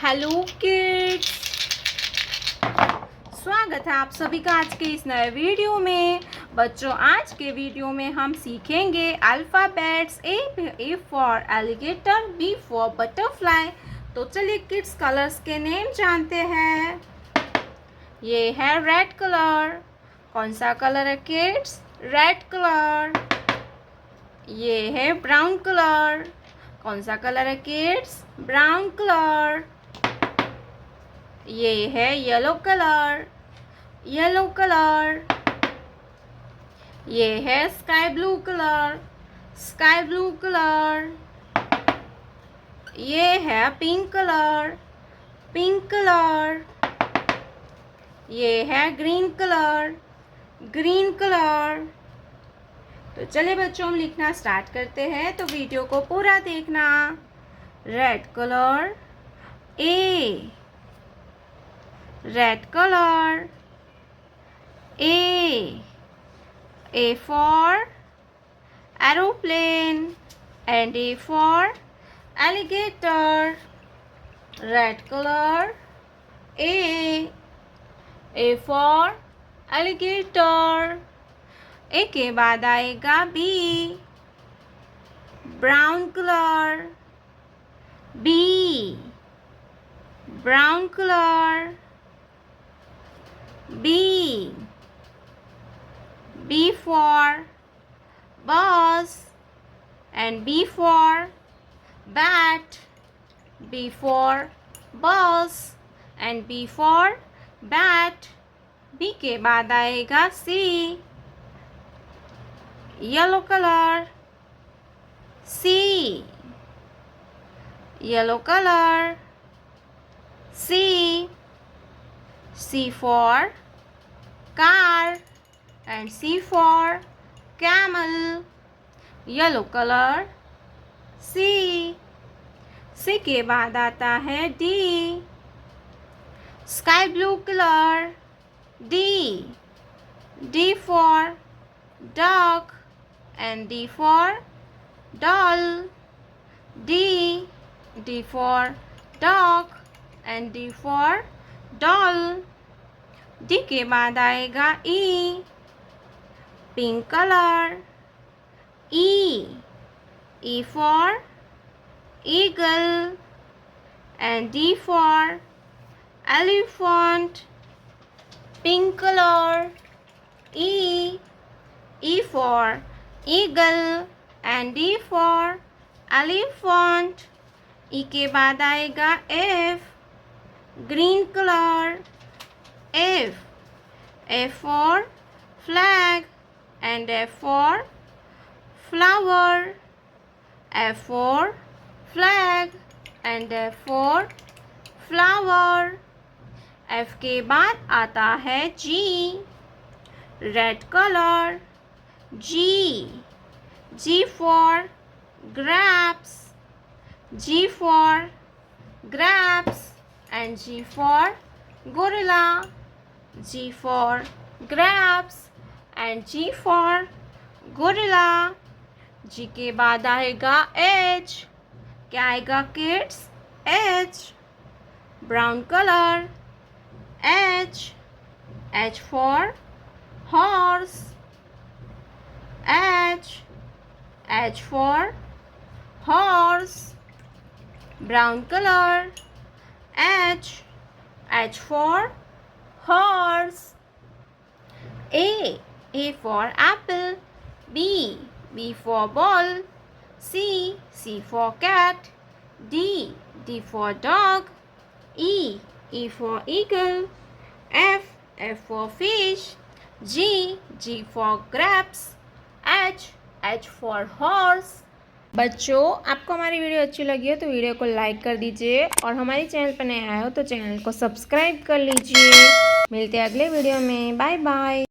Hello kids, स्वागत है आप सभी का आज के इस नए वीडियो में। बच्चों, आज के वीडियो में हम सीखेंगे alphabets. A for alligator, B for butterfly. तो चलिए किड्स, कलर्स के नेम जानते हैं। ये है रेड कलर। कौन सा कलर है किड्स? Red colour. ये है ब्राउन कलर। कौन सा कलर है किड्स? Brown colour. ये है येलो कलर। Yellow colour. ये है sky blue colour. Sky blue colour. ये है पिंक कलर। Pink colour. ये है ग्रीन कलर। Green colour. तो चलिए बच्चों, हम लिखना स्टार्ट करते हैं, तो वीडियो को पूरा देखना। Red colour. A. Red colour. A. A for aeroplane and A for alligator. Red color. A. A for alligator. A के बाद आएगा B. Brown color. B. Brown color. B. B for bus and B for bat. B for bus and B for bat. B के बाद आएगा C. Yellow color. C. Yellow color. C. C for car and C for camel. Yellow color. C. C के बाद आता है D. Sky blue color. D. D for dog and D for doll. D. D for dog and D for doll. D के बाद आएगा E. Pink colour. E. E for eagle and D for elephant. Pink color. E. E for eagle and D for elephant. E के बाद आएगा F. Green colour. F. F for flag and F for flower. F for flag and F for flower. F के बाद आता है G. Red colour. G. G for grapes. G for grapes and G for gorilla. G for grapes and G for gorilla. G के बाद आएगा H. क्या आएगा kids? H. Brown colour. H. H for horse. H. H for horse. Brown colour. H. H for horse. A. A for apple. B. B for ball. C. C for cat. D. D for dog. E. E for eagle. F. F for fish. G. G for grapes. H. H for horse. बच्चों, आपको हमारी video अच्छी लगी हो तो video को like कर दीजिए और हमारे चैनल पर नए आए हो तो चैनल को सब्सक्राइब कर लीजिए। मिलते हैं अगले वीडियो में। Bye bye.